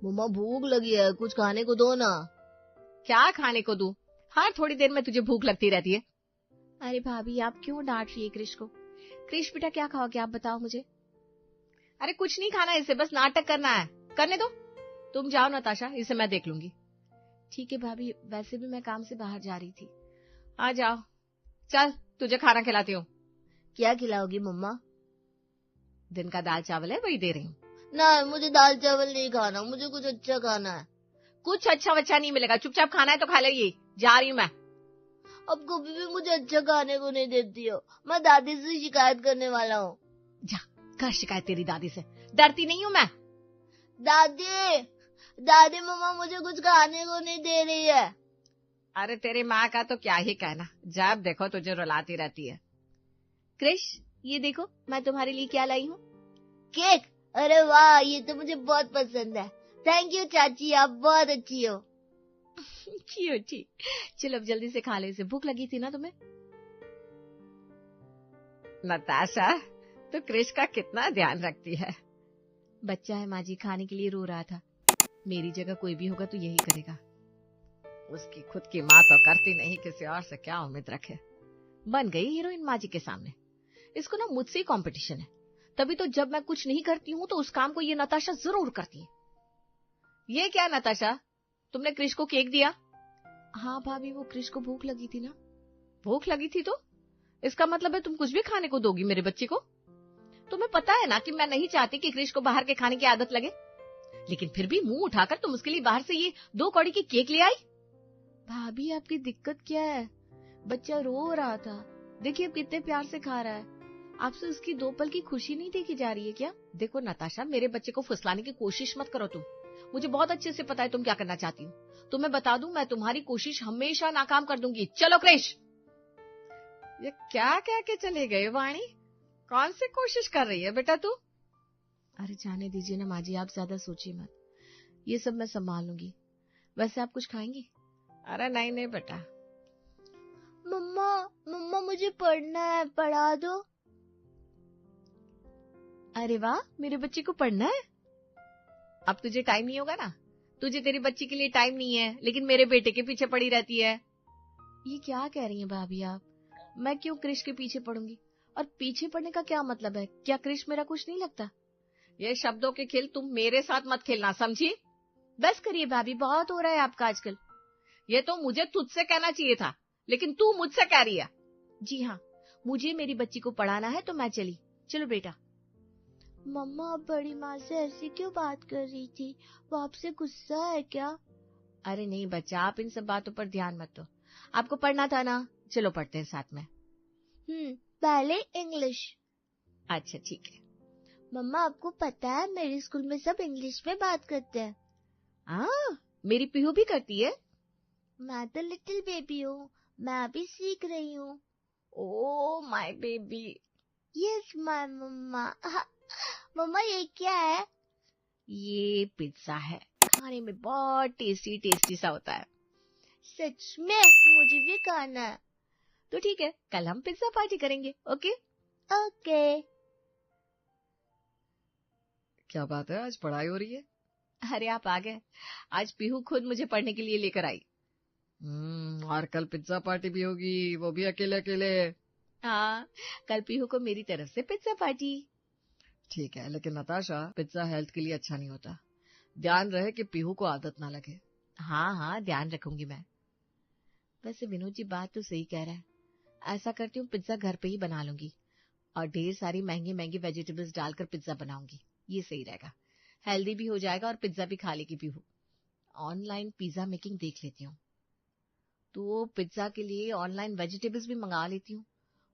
मम्मा भूख लगी है, कुछ खाने को दो ना। क्या खाने को दूं? हर थोड़ी देर में तुझे भूख लगती रहती है। अरे भाभी आप क्यों डांट रही है क्रिश को? क्रिश बेटा क्या खाओगे आप बताओ मुझे। अरे कुछ नहीं खाना, इसे बस नाटक करना है। करने दो, तुम जाओ नताशा, इसे मैं देख लूंगी। ठीक है भाभी, वैसे भी मैं काम से बाहर जा रही थी। आ जाओ, चल तुझे खाना खिलाती हूँ। क्या खिलाओगी मम्मा? दिन का दाल चावल है, वही दे रही हूँ। ना, मुझे दाल चावल नहीं खाना, मुझे कुछ अच्छा खाना है। कुछ अच्छा वच्चा नहीं मिलेगा, चुपचाप खाना है तो खा ले। ये जा रही हूँ मैं। अब कभी भी मुझे अच्छा खाने को नहीं देती हो, मैं दादी से शिकायत करने वाला हूँ। जा कर शिकायत तेरी दादी से, डरती नहीं हूँ मैं। दादी, दादी मम्मा मुझे कुछ खाने को नहीं दे रही है। अरे तेरी माँ का तो क्या ही कहना, जब देखो तुझे रुलाती रहती है। क्रिश ये देखो मैं तुम्हारे लिए क्या लाई हूँ। केक? अरे वाह, ये तो मुझे बहुत पसंद है। थैंक यू चाची, आप बहुत अच्छी हो। क्यूटी, चलो अब जल्दी से खा ले, इसे भूख लगी थी ना तुम्हें। नताशा तो क्रिश का कितना ध्यान रखती है। बच्चा है माँ जी, खाने के लिए रो रहा था। मेरी जगह कोई भी होगा तो यही करेगा। उसकी खुद की माँ तो करती नहीं, किसी और से क्या उम्मीद रखे। बन गई हीरोइन माँ जी के सामने। इसको ना मुझसे ही कंपटीशन है, तभी तो जब मैं कुछ नहीं करती हूँ तो उस काम को ये नताशा जरूर करती है। ये क्या नताशा, तुमने क्रिश को केक दिया? हाँ भाभी, वो क्रिश को भूख लगी थी ना। भूख लगी थी तो इसका मतलब है तुम कुछ भी खाने को दोगी मेरे बच्चे को? तुम्हें पता है ना कि मैं नहीं चाहती कि क्रिश को बाहर के खाने की आदत लगे, लेकिन फिर भी मुंह उठाकर तुम उसके लिए बाहर से ये 2 कौड़ी की केक ले आई। भाभी आपकी दिक्कत क्या है? बच्चा रो रहा था, देखिए अब कितने प्यार से खा रहा है। आपसे उसकी 2 पल की खुशी नहीं देखी जा रही है क्या? देखो नताशा, मेरे बच्चे को फुसलाने की कोशिश मत करो तुम। मुझे बहुत अच्छे से पता है तुम क्या करना चाहती हो। तुम्हें बता दूं, मैं तुम्हारी कोशिश हमेशा नाकाम कर दूंगी। चलो क्रिश। ये क्या कह के चले गए वाणी? कौन सी कोशिश कर रही है बेटा तू? अरे जाने दीजिए ना माँ जी, आप ज्यादा सोचिए मत, ये सब मैं संभाल लूंगी। वैसे आप कुछ खाएंगी? अरे नहीं नहीं बेटा। मम्मा, मम्मा मुझे पढ़ना है, पढ़ा दो। अरे वाह, मेरे बच्चे को पढ़ना है। अब तुझे टाइम नहीं होगा ना? तुझे तेरी बच्ची के लिए टाइम नहीं है, लेकिन मेरे बेटे के पीछे पड़ी रहती है। ये क्या कह रही हैं भाभी आप? मैं क्यों क्रिश के पीछे पड़ूंगी? और पीछे पड़ने का क्या मतलब है? क्या क्रिश मेरा कुछ नहीं लगता? ये शब्दों के खेल तुम मेरे साथ मत खेलना, समझी? बस करिए भाभी, बहुत हो रहा है आपका आजकल। ये तो मुझे तुझसे कहना चाहिए था, लेकिन तू मुझसे कह रही है। जी हाँ, मुझे मेरी बच्ची को पढ़ाना है तो मैं चली। चलो बेटा। मम्मा आप बड़ी माँ से ऐसी क्यों बात कर रही थी? वो आपसे गुस्सा है क्या? अरे नहीं बच्चा, आप इन सब बातों पर ध्यान मत दो। आपको पढ़ना था ना, चलो पढ़ते हैं साथ में। पहले इंग्लिश। अच्छा ठीक है। मम्मा आपको पता है मेरे स्कूल में सब इंग्लिश में बात करते हैं। हाँ, मेरी पीहू भी करती है। मैं तो लिटिल बेबी हूँ, मैं अभी सीख रही हूँ। Oh my baby. Yes my mama. Mama ये क्या है? ये पिज्जा है, खाने में बहुत टेस्टी टेस्टी सा होता है। सच में? मुझे भी खाना है। तो ठीक है, कल हम पिज्जा पार्टी करेंगे। Okay okay. क्या बात है, आज पढ़ाई हो रही है? अरे आप आ गए, आज पीहू खुद मुझे पढ़ने के लिए लेकर आई। और कल पिज्जा पार्टी भी होगी, वो भी अकेले अकेले। हाँ, कल पीहू को मेरी तरफ से पिज्जा पार्टी। ठीक है, लेकिन नताशा पिज्जा हेल्थ के लिए अच्छा नहीं होता। ध्यान रहे कि पीहू को आदत ना लगे। हाँ हाँ, ध्यान रखूंगी मैं। वैसे विनोद जी बात तो सही कह रहा है, ऐसा करती हूँ पिज्जा घर पे ही बना लूंगी और ढेर सारी महंगी महंगी वेजिटेबल्स डालकर पिज्जा बनाऊंगी। ये सही रहेगा, हेल्दी भी हो जाएगा और पिज्जा भी खा लेगी पीहू। ऑनलाइन पिज्जा मेकिंग देख लेती हूँ, तो पिज्जा के लिए ऑनलाइन वेजिटेबल्स भी मंगा लेती हूँ।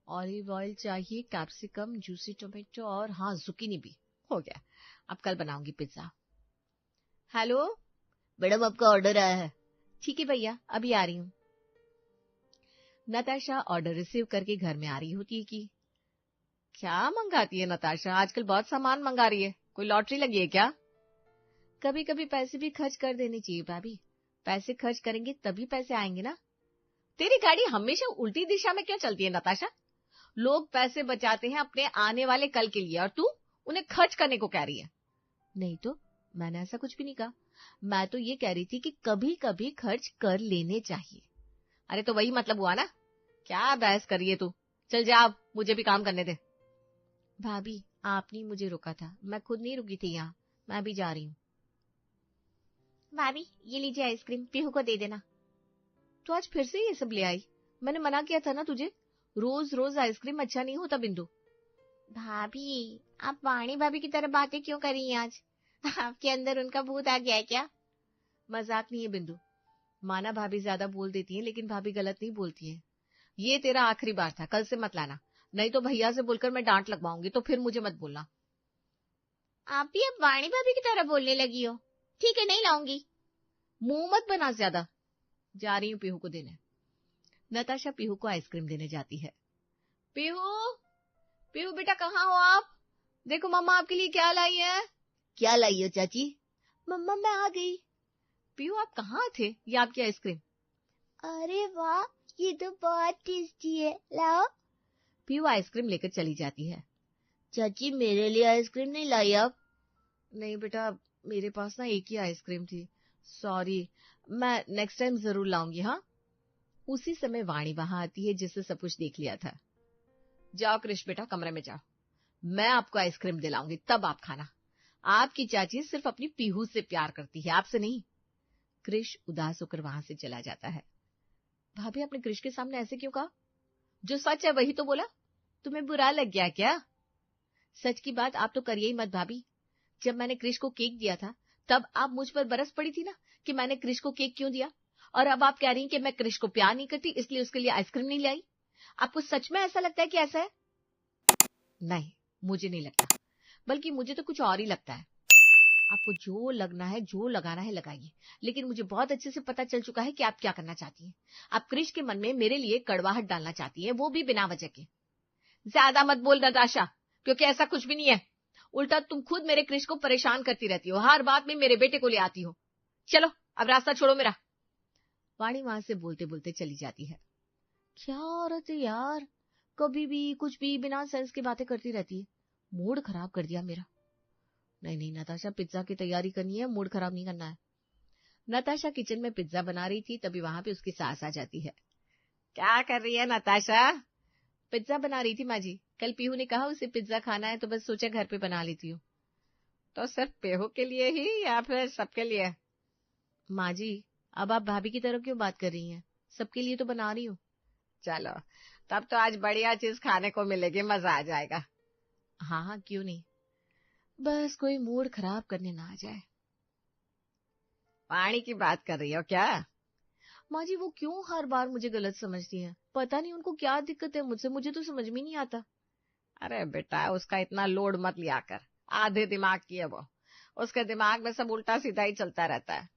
ऑलिव ऑयल चाहिए, कैप्सिकम, जूसी टोमेटो और हाँ जुकीनी भी। हो गया, अब कल बनाऊंगी पिज्जा। हेलो मैडम आपका ऑर्डर आया है। ठीक है भैया, अभी आ रही हूँ। नताशा ऑर्डर रिसीव करके घर में आ रही होती है कि क्या मंगाती है नताशा, आजकल बहुत सामान मंगा रही है, कोई लॉटरी लगी है क्या? कभी कभी पैसे भी खर्च कर देने चाहिए भाभी, पैसे खर्च करेंगे तभी पैसे आएंगे ना। तेरी गाड़ी हमेशा उल्टी दिशा में क्यों चलती है नताशा? लोग पैसे बचाते हैं अपने आने वाले कल के लिए और तू उन्हें खर्च करने को कह रही है। नहीं तो मैंने ऐसा कुछ भी नहीं कहा। मैं तो ये कह रही थी कि कभी कभी खर्च कर लेने चाहिए। अरे तो वही मतलब हुआ ना, क्या बहस करिए तू, चल जा, अब मुझे भी काम करने दे। भाभी आपने मुझे रोका था, मैं खुद नहीं रुकी थी यहाँ, मैं भी जा रही हूँ। भाभी ये लीजिए आइसक्रीम, पीहू को दे देना। तो आज फिर से ये सब ले आई? मैंने मना किया था ना तुझे, रोज रोज आइसक्रीम अच्छा नहीं होता बिंदु। भाभी आप वाणी भाभी की तरह बातें क्यों कर रही हैं आज? आपके अंदर उनका भूत आ गया है क्या? मजाक नहीं है बिंदु, माना भाभी ज्यादा बोल देती है लेकिन भाभी गलत नहीं बोलती है। ये तेरा आखिरी बार था, कल से मत लाना, नहीं तो भैया से बोलकर मैं डांट लगवाऊंगी, तो फिर मुझे मत बोलना। आप भी अब वाणी भाभी की तरह बोलने लगी हो। ठीक है, नहीं लाऊंगी। मुंह मत बना ज्यादा। जा रही हूँ पीहू को देने। नताशा पीहू को आइसक्रीम देने जाती है। पीहू, पीहू बेटा कहाँ हो आप? देखो मम्मा आपके लिए क्या लाई है। क्या लाई हो चाची? मम्मा मैं आ गई। पीहू आप कहाँ थे? ये आपकी आइसक्रीम। अरे वाह, ये तो बहुत टेस्टी है, लाओ। पीहू आइसक्रीम लेकर चली जाती है। चाची मेरे लिए आइसक्रीम नहीं लाई आप? नहीं बेटा, मेरे पास ना एक ही आइसक्रीम थी, सॉरी, मैं नेक्स्ट टाइम जरूर लाऊंगी। हाँ। उसी समय वाणी वहां आती है जिससे सब कुछ देख लिया था। जाओ कृष बेटा, कमरे में जाओ, मैं आपको आइसक्रीम दिलाऊंगी, तब आप खाना। आपकी चाची सिर्फ अपनी पीहू से प्यार करती है, आपसे नहीं। कृष उदास होकर वहां से चला जाता है। भाभी आपने कृष के सामने ऐसे क्यों कहा? जो सच है वही तो बोला। तुम्हें बुरा लग गया क्या? सच की बात आप तो करिए ही मत भाभी। जब मैंने कृष को केक दिया था तब आप मुझ पर बरस पड़ी थी ना कि मैंने कृष को केक क्यों दिया, और अब आप कह रही हैं कि मैं कृष को प्यार नहीं करती इसलिए उसके लिए आइसक्रीम नहीं लाई। आपको सच में ऐसा लगता है कि ऐसा है? नहीं, मुझे नहीं लगता, बल्कि मुझे तो कुछ और ही लगता है। आपको जो लगना है, जो लगाना है लगाइए, लेकिन मुझे बहुत अच्छे से पता चल चुका है कि आप क्या करना चाहती हैं। आप कृष के मन में मेरे लिए कड़वाहट डालना चाहती हैं, वो भी बिना वजह के। ज्यादा मत बोल नताशा, क्योंकि ऐसा कुछ भी नहीं है। उल्टा तुम खुद मेरे कृष को परेशान करती रहती हो, हर बात में मेरे बेटे को ले आती हो। चलो अब रास्ता छोड़ो मेरा। वाणी वहां से बोलते बोलते चली जाती है। क्या औरत है यार, कभी भी कुछ भी बिना सेंस की बातें करती रहती है। मूड खराब कर दिया मेरा। नहीं नहीं नताशा, पिज्जा की तैयारी करनी है, मूड खराब नहीं करना है। नताशा किचन में पिज्जा बना रही थी, तभी वहां पे उसकी सास आ जाती है। क्या कर रही है नताशा? पिज्जा बना रही थी माँ जी, कल पीहू ने कहा उसे पिज्जा खाना है तो बस सोचा घर पे बना लेती हूँ। तो सिर्फ पीहू के लिए ही या फिर सबके लिए? माँ जी अब आप भाभी की तरफ क्यों बात कर रही हैं, सबके लिए तो बना रही हूँ। चलो तब तो आज बढ़िया चीज खाने को मिलेगी, मजा आ जाएगा। हाँ हाँ क्यों नहीं, बस कोई मूड खराब करने ना आ जाए। पानी की बात कर रही हो क्या? माँ जी वो क्यों हर बार मुझे गलत समझती हैं, पता नहीं उनको क्या दिक्कत है मुझसे, मुझे तो समझ में नहीं आता। अरे बेटा उसका इतना लोड मत लिया कर, आधे दिमाग की है वो, उसके दिमाग में सब उल्टा सीधा ही चलता रहता है।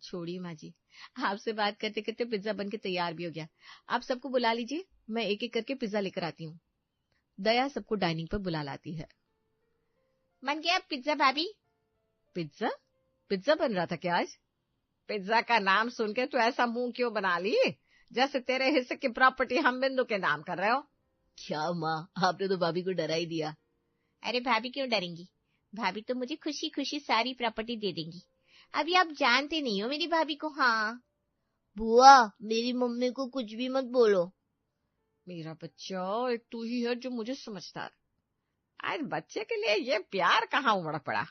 छोड़िए माँ जी, आपसे बात करते करते पिज्जा बन के तैयार भी हो गया। आप सबको बुला लीजिए, मैं एक एक करके पिज्जा लेकर आती हूँ। दया सबको डाइनिंग पर बुला लाती है। बन गया पिज्जा भाभी? पिज्जा? पिज्जा बन रहा था क्या आज? पिज्जा का नाम सुन के तू ऐसा मुंह क्यों बना ली, जैसे तेरे हिस्से की प्रॉपर्टी हम बिंदु के नाम कर रहे हो। क्या माँ, आपने तो भाभी को डरा ही दिया। अरे भाभी क्यों डरेंगी, भाभी तो मुझे खुशी खुशी सारी प्रॉपर्टी दे देंगी। अभी आप जानते नहीं हो मेरी भाभी को। हाँ बुआ, मेरी मम्मी को कुछ भी मत बोलो। मेरा बच्चा, एक तू ही है जो मुझे समझता है। आज बच्चे के लिए ये प्यार कहाँ उमड़ पड़ा।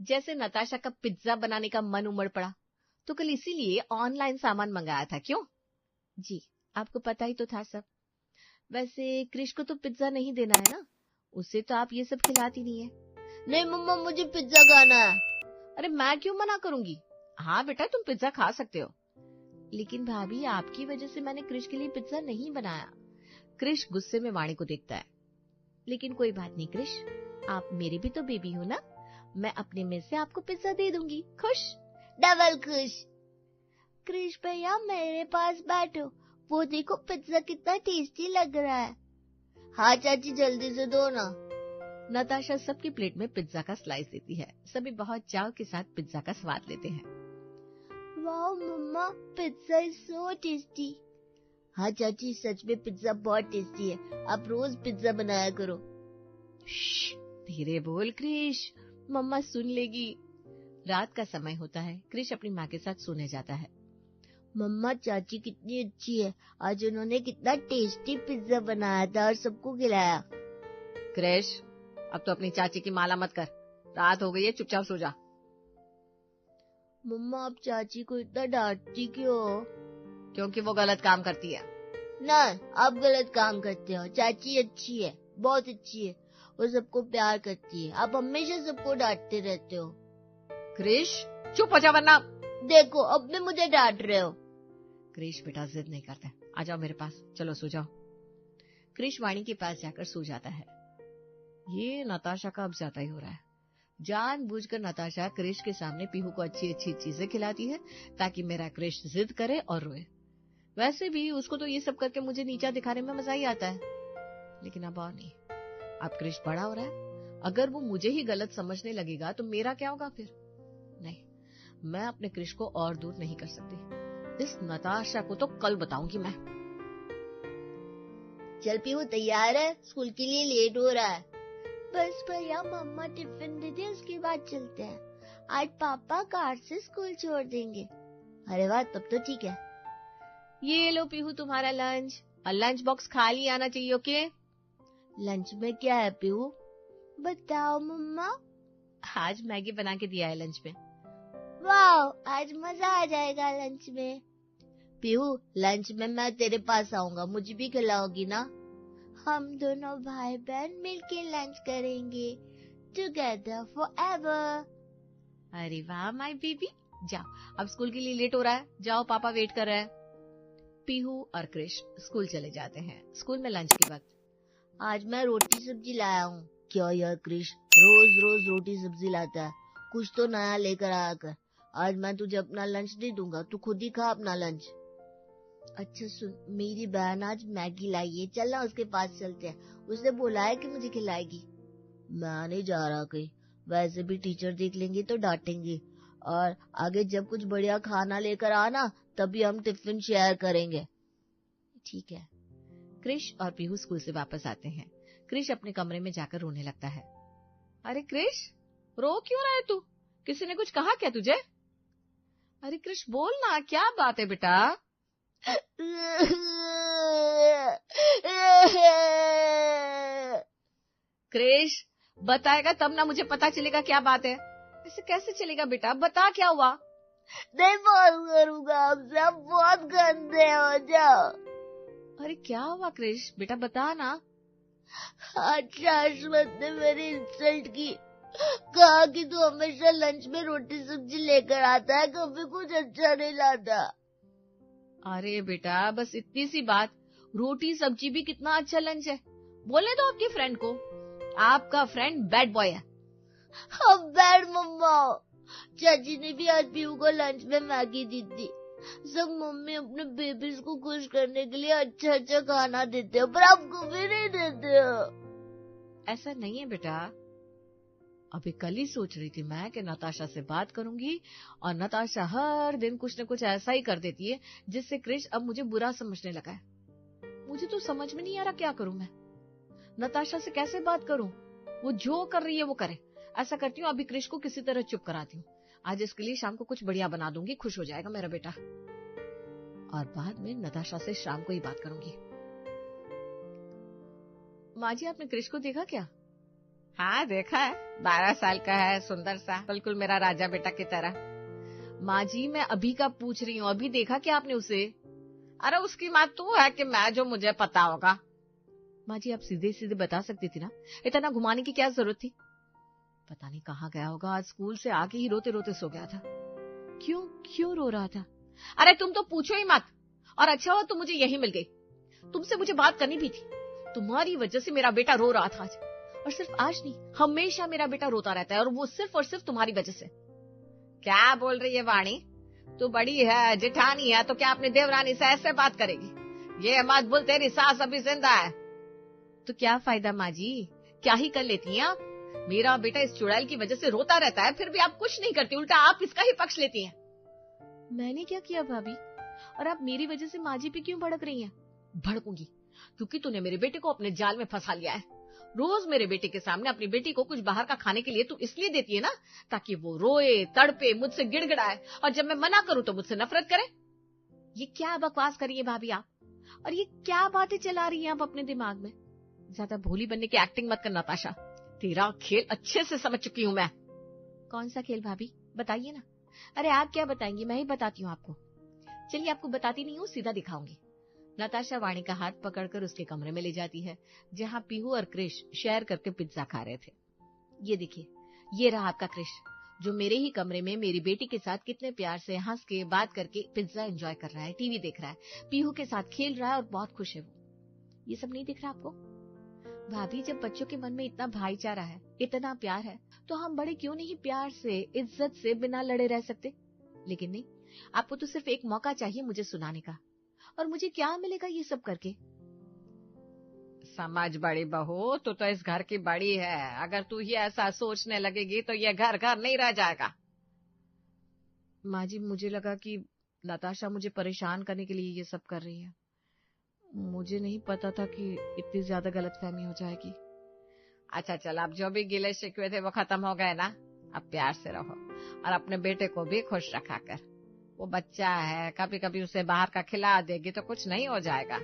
जैसे नताशा का पिज्जा बनाने का मन उमड़ पड़ा तो कल इसीलिए ऑनलाइन सामान मंगाया था। क्यों? जी आपको पता ही तो था सब। वैसे कृष को तो पिज्जा नहीं देना है ना, उसे तो आप ये सब खिलाती नहीं है। नहीं मम्मा, मुझे पिज्जा खाना है। अरे मैं क्यों मना करूंगी, हाँ बेटा तुम पिज्जा खा सकते हो। लेकिन भाभी आपकी वजह से मैंने कृष के लिए पिज्जा नहीं बनाया। कृष गुस्से में वाणी को देखता है। लेकिन कोई बात नहीं कृष, आप मेरी भी तो बेबी हो ना, मैं अपने में से आपको पिज्जा दे दूंगी। खुश? डबल खुश। कृष भैया मेरे पास बैठो, वो देखो पिज्जा कितना टेस्टी लग रहा है। हाँ चाची जल्दी से दो ना। नताशा सबकी प्लेट में पिज्जा का स्लाइस देती है। सभी बहुत चाव के साथ पिज्जा का स्वाद लेते हैं। Wow mamma, pizza is so tasty. हाँ चाची सच में पिज्जा बहुत टेस्टी है, आप रोज पिज्जा बनाया करो। धीरे बोल कृष, मम्मा सुन लेगी। रात का समय होता है। क्रिश अपनी माँ के साथ सोने जाता है। मम्मा चाची कितनी अच्छी है, आज उन्होंने कितना टेस्टी पिज्जा बनाया था और सबको खिलाया। क्रिश, अब तो अपनी चाची की माला मत कर, रात हो गई है, चुपचाप सो जा। मम्मा आप चाची को इतना डांटती क्यों? क्योंकि वो गलत काम करती है। ना, आप गलत काम करते हो। चाची अच्छी है, बहुत अच्छी है, वो सबको प्यार करती है। आप हमेशा सबको डांटते रहते हो। क्रिश चुप हो जा वरना। देखो अब भी मुझे डांट रहे हो। क्रिश बेटा जिद नहीं करते, आ जाओ मेरे पास, चलो सो जाओ। क्रिश वाणी के पास जाकर सो जाता है। ये नताशा का अब ज्यादा ही हो रहा है। जानबूझकर नताशा क्रिश के सामने पीहू को अच्छी अच्छी चीजें खिलाती है ताकि मेरा क्रिश जिद करे और रोए। वैसे भी उसको तो ये सब करके मुझे नीचा दिखाने में मजा ही आता है, लेकिन अब और नहीं। अब क्रिश बड़ा हो रहा है, अगर वो मुझे ही गलत समझने लगेगा तो मेरा क्या होगा फिर? नहीं, मैं अपने क्रिश को और दूर नहीं कर सकती। इस नताशा को तो कल बताऊंगी मैं। चल पीहू तैयार है, स्कूल के लिए लेट हो रहा है। बस भैया मम्मा टिफिन दे दे, उसके बाद चलते हैं। आज पापा कार से स्कूल छोड़ देंगे। अरे वाह, तब तो ठीक है। ये लो पीहू तुम्हारा लंच, और लंच बॉक्स खाली आना चाहिए, ओके? लंच में क्या है पीहू? बताओ मम्मा। आज मैगी बना के दिया है लंच में। वाह, आज मजा आ जाएगा लंच में। पीहू लंच में मैं तेरे पास आऊंगा, मुझे भी खिलाओगी ना? हम दोनों भाई बहन मिलके लंच करेंगे, टुगेदर फॉरएवर। अरे वाह माय बेबी, जाओ, अब स्कूल के लिए लेट हो रहा है, जाओ पापा वेट कर रहे हैं। पीहू और क्रिश स्कूल चले जाते हैं। स्कूल में लंच के वक्त। आज मैं रोटी सब्जी लाया हूँ। क्या यार क्रिश, रोज रोज रोटी सब्जी लाता है, कुछ तो नया लेकर आया कर। आज मैं तुझे अपना लंच नहीं दूंगा, तू खुद ही खा अपना लंच। अच्छा सुन, मेरी बहन आज मैगी लाई है, चल ना उसके पास चलते हैं। उसने बोला है कि मुझे खिलाएगी। मैं नहीं जा रहा कहीं, वैसे भी टीचर देख लेंगे तो डांटेंगे, और आगे जब कुछ बढ़िया खाना लेकर आना तभी हम टिफिन शेयर करेंगे। ठीक है। क्रिश और पीहू स्कूल से वापस आते हैं। क्रिश अपने कमरे में जाकर रोने लगता है। अरे क्रिश, रो क्यों रहा है तू? किसी ने कुछ कहा क्या तुझे? अरे क्रिश बोल ना, क्या बात है बेटा? क्रिश बताएगा तब ना मुझे पता चलेगा क्या बात है। ऐसे कैसे चलेगा बेटा, बता क्या हुआ? नहीं बात करूंगा आपसे, आप बहुत गंदे हो जाओ। अरे क्या हुआ क्रिश, बेटा बता ना। आज शाश्वत ने मेरी इंसल्ट की, कहा कि तू हमेशा लंच में रोटी सब्जी लेकर आता है, कभी कुछ अच्छा नहीं लाता। अरे बेटा बस इतनी सी बात, रोटी सब्जी भी कितना अच्छा लंच है। बोले तो आपकी फ्रेंड को, आपका फ्रेंड बैड बॉय है। अब बैड मम्मा, चाची ने भी आज पीहू को लंच में मैगी दी थी। सब मम्मी अपने बेबीज को खुश करने के लिए अच्छा अच्छा खाना देते हो, पर आप कभी नहीं देते हो। ऐसा नहीं है बेटा, अभी कल ही सोच रही थी मैं कि नताशा से बात करूंगी, और नताशा हर दिन कुछ न कुछ ऐसा ही कर देती है जिससे क्रिश अब मुझे बुरा समझने लगा है। मुझे तो समझ में नहीं आ रहा क्या करूं मैं। नताशा से कैसे बात करूं? वो जो कर रही है वो करे। ऐसा करती हूँ, अभी क्रिश को किसी तरह चुप कराती हूँ। आज इसके लिए शाम को कुछ बढ़िया बना दूंगी, खुश हो जाएगा मेरा बेटा। और बाद में नताशा से शाम को ही बात करूंगी। माँ जी, आपने क्रिश को देखा क्या? हाँ देखा है, 12 साल का है, सुंदर सा, बिल्कुल मेरा राजा बेटा की तरह। माँ जी मैं अभी का पूछ रही हूँ, अभी देखा क्या आपने उसे? अरे उसकी माँ तू है कि मैं जो मुझे पता होगा। माँ जी आप सीधे सीधे बता सकती थी ना, इतना घुमाने की क्या जरूरत थी? पता नहीं कहाँ गया होगा, आज स्कूल से आके ही रोते रोते सो गया था। क्यों रो रहा था? अरे तुम तो पूछो ही मत, और अच्छा हुआ तुम मुझे यही मिल गई। तुमसे मुझे बात करनी भी थी, तुम्हारी वजह से मेरा बेटा रो रहा था आज। और सिर्फ आज नहीं, हमेशा मेरा बेटा रोता रहता है, और वो सिर्फ और सिर्फ तुम्हारी वजह से। क्या बोल रही है वाणी? तू बड़ी है, जेठानी है, तो क्या अपनी देवरानी से ऐसे बात करेगी? ये मत भूल तेरी सास अभी जिंदा है। तो क्या फायदा माँ जी, क्या ही कर लेती हैं आप? मेरा बेटा इस चुड़ैल की वजह से रोता रहता है, फिर भी आप कुछ नहीं करती, उल्टा आप इसका ही पक्ष लेती हैं। मैंने क्या किया भाभी? और आप मेरी वजह से माँ जी पे क्यों भड़क रही हैं? भड़कूंगी, क्योंकि तूने मेरे बेटे को अपने जाल में फंसा लिया है। रोज मेरे बेटे के सामने अपनी बेटी को कुछ बाहर का खाने के लिए तू इसलिए देती है ना ताकि वो रोए, तड़पे, मुझसे गिड़गिड़ाए, और जब मैं मना करूं तो मुझसे नफरत करे। ये क्या बकवास करिए भाभी आप, और ये क्या बातें चला रही हैं आप अपने दिमाग में। ज्यादा भोली बनने की एक्टिंग मत कर नताशा, तेरा खेल अच्छे से समझ चुकी हूं मैं। कौन सा खेल भाभी, बताइए ना। अरे आप क्या बताएंगी, मैं ही बताती हूँ आपको। चलिए, आपको बताती नहीं हूँ, सीधा दिखाऊंगी। नताशा वाणी का हाथ पकड़कर उसके कमरे में ले जाती है, जहाँ पीहू और क्रिश शेयर करके पिज्जा खा रहे थे। ये देखिए, ये रहा आपका क्रिश, जो मेरे ही कमरे में मेरी बेटी के साथ कितने प्यार से हंस के बात करके पिज्जा एंजॉय कर रहा है, टीवी देख रहा है, पीहू के साथ खेल रहा है और बहुत खुश है वो। ये सब नहीं दिख रहा आपको? भाभी, जब बच्चों के मन में इतना भाईचारा है, इतना प्यार है, तो हम बड़े क्यों नहीं प्यार से, इज्जत से, बिना लड़े रह सकते? लेकिन नहीं, आपको तो सिर्फ एक मौका चाहिए मुझे सुनाने का, और मुझे क्या मिलेगा ये सब करके? समझ बड़ी बहू, तू तो इस घर की बड़ी है, अगर तू ही ऐसा सोचने लगेगी तो ये घर घर नहीं रह जाएगा। माँ जी, मुझे लगा कि नताशा मुझे परेशान करने के लिए ये सब कर रही है। मुझे नहीं पता था कि इतनी ज्यादा गलतफहमी हो जाएगी। अच्छा चल, अब जो भी गिले शिकवे थे वो खत्म हो गए ना। अब प्यार से रहो और अपने बेटे को भी खुश रखा कर। वो बच्चा है, कभी कभी उसे बाहर का खिला देगी तो कुछ नहीं हो जाएगा।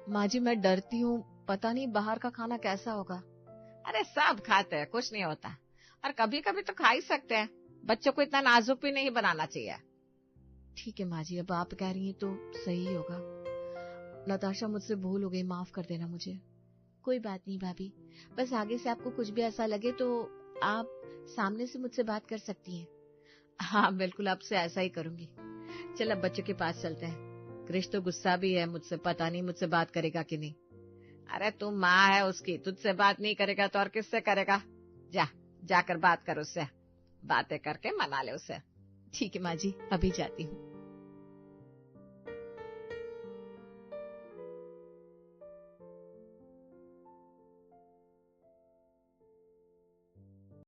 माँ जी, मैं डरती हूँ, पता नहीं बाहर का खाना कैसा होगा। अरे सब खाते हैं, कुछ नहीं होता, और कभी कभी तो खा ही सकते हैं। बच्चों को इतना नाजुक भी नहीं बनाना चाहिए। ठीक है माँ जी, अब आप कह रही हैं तो सही होगा। नताशा, मुझसे भूल हो गई, माफ कर देना मुझे। कोई बात नहीं भाभी, बस आगे से आपको कुछ भी ऐसा लगे तो आप सामने से मुझसे बात कर सकती हैं। हाँ बिल्कुल, अब से ऐसा ही करूंगी। चल, अब बच्चों के पास चलते हैं। क्रिश तो गुस्सा भी है मुझसे, पता नहीं मुझसे बात करेगा कि नहीं। अरे तू माँ है उसकी, तुझसे बात नहीं करेगा तो और किससे करेगा? जाकर बात कर उससे, बातें करके मना ले उसे। ठीक है माँ जी, अभी जाती हूँ।